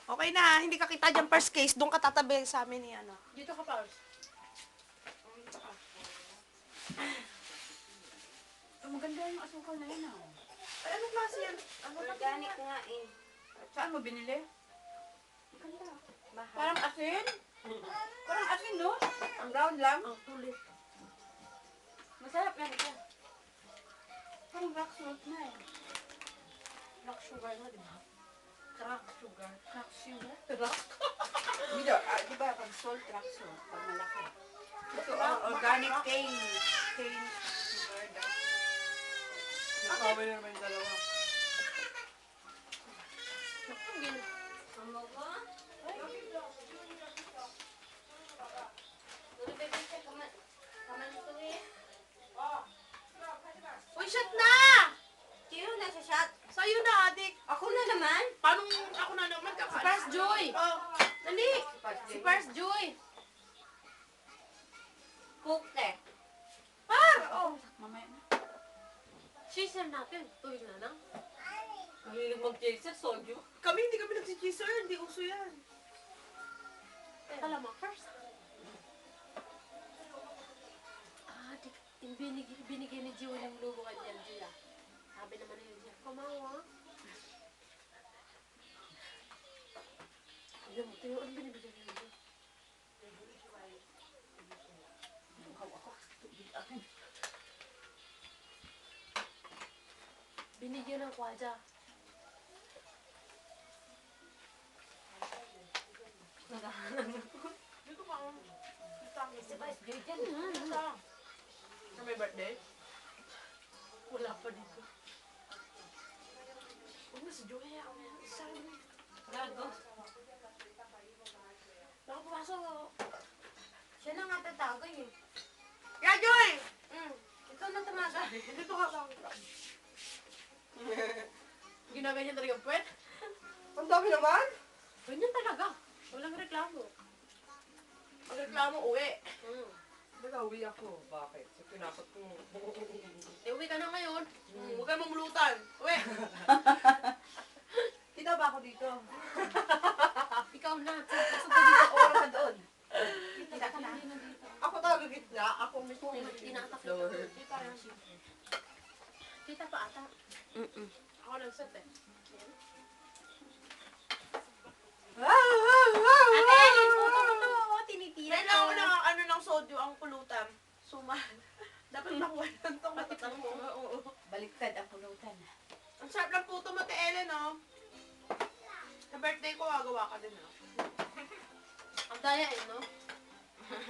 Okay na, hindi ka kita dyan first case. Doon ka tatabi sa amin ni ano. Dito ka, Pars. Maganda yung asukal na yun, ah. Ay, anong klase yan? Ano ba? Organic nga eh. Saan mo binili? Ganda. Mahal. Parang asin? Parang asin, no? Ang brown lang? Ang kulit. Masarap yan ito. Parang rock salt na eh. Rock sugar na, di ba? Crack sugar. Rock sugar? Rock. Hindi, di ba pag salt, rock salt, pag malaki. Ito, organic cane. Cane sugar daw. Nakawin na naman yung dalawa. Ano ba? Ulit bebe siya kaman ito eh. Uy, shot na! Sino na sa shot? Sa'yo na, adik. Ako na naman. Paano ako na naman Si kakain? Pars Joy! Oh, dali. Si Pars Joy! Puke. Par! Oh. Mamaya na. Chaser natin. Tuwing na lang. Mahilig mag-chaser, soju. Kami, hindi kami nagsichiser. Hindi uso yan. Alam mo, first. Binigay ni Jiwa ng lubo kay Gia. Sabi naman ni Gia, kumawa. Alam mo, tayo, ano binibigyan ni Gia? Binigyan ng kwaja. Hindi ko pa ako. Sa may birthday? Wala pa dito. Huwag na si Joey. Ako na yan. Sabi mo. Gago. Nakapasok. Siya na nga tatagay eh. Yeah, Joy! Ikaw na tamaga. Dito ka lang. Ginaganyan talaga puwet? Ang dami naman. Ganyan talaga. Walang reklamo. Ang reklamo, uwi. Nag-uwi ako. Bakit? So, pinakot ko. Uwi ka na ngayon. Huwag kang mamulutan. Uwi. Kita ba ako dito? Ikaw na. O wala ka doon? Kita ka na. Ako talaga gitna. Ako mismo. Tinatak. Lord. Kita pa ata. Ako nag-set eh. Ate, yung photo ko to. Tinitira Kailangan ko ng ano ng sodio ang pulutan. Suman. Dapat nakuha lang itong matatang mo. Oo. Baliktad ang pulutan. Ang sarap ng puto mo, Te Ellen, no? Sa birthday ko, gagawa ka din, no? Ang daya eh, no?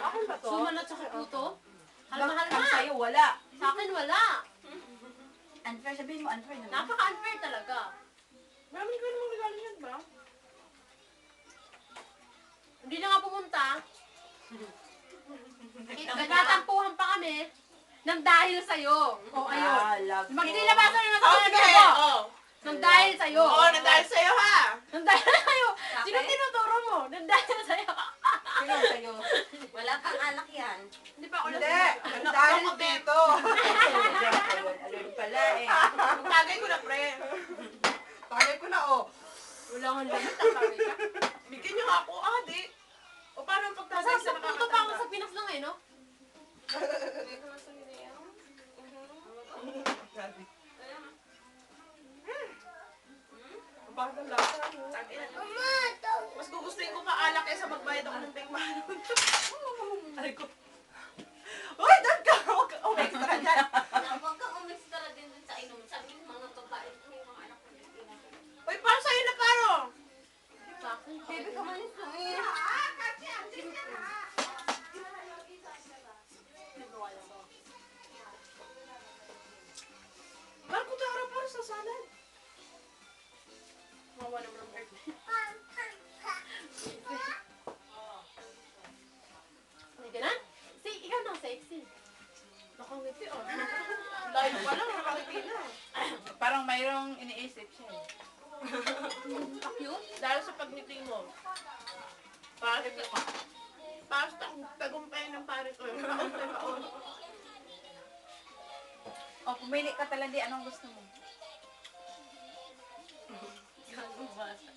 Akin ba to? Suman at saka puto. Ang Mahal na. sa'yo, wala. Sa akin wala. Unfair, sabihin mo unfair naman. Napaka-unfair talaga. Maraming ko namang regalo yan, ba? Hindi na nga pumunta. Nagkatampuhan pa kami nang dahil sa'yo. Oh, ayun. love Magdilabasan na Oh, nasa sige! ko. Oh. Nang dahil sa'yo. Oo, nandahil sa'yo, ha? Nang dahil sa'yo. Sino tinuturo mo? Nang dahil sa'yo. Sino sa'yo? Wala kang alak yan. Hindi pa ako Hindi! Dahil dito! Alin pala eh. Tagay ko na, pre. Tagay ko na, oh. Wala kang lamit. Tatawin ka. Bigyan niyo nga ako, di. O paano ang pagtagay Masarap sa sa puto pa ako nakakatanda? sa Pinas lang eh, no? Bakit ang lasa? Mas gugustuhin ko maalak kaysa magbayad ako ng pengmano. Aray ko. Uy, dad ka! Huwag ka extra dyan. Huwag kang umistara din dun sa inom. Sabi ng mga babae, may mga anak ko din. Uy, para sa'yo na, Karo. Baby ka man ito eh. Bakit ko tara para sa salad? Mawa naman ang birthday. Hindi ka na? Ikaw na, sexy. Nakangiti, oh. Live pa lang, nakangiti na. Parang mayroong iniisip siya eh. Cute? Dahil sa pagngiti mo. Parang ka. Parang tagumpay ng pare ko. Nakauntay pa ako. O, pumili ka talaga, anong gusto mo? Gagawin basa.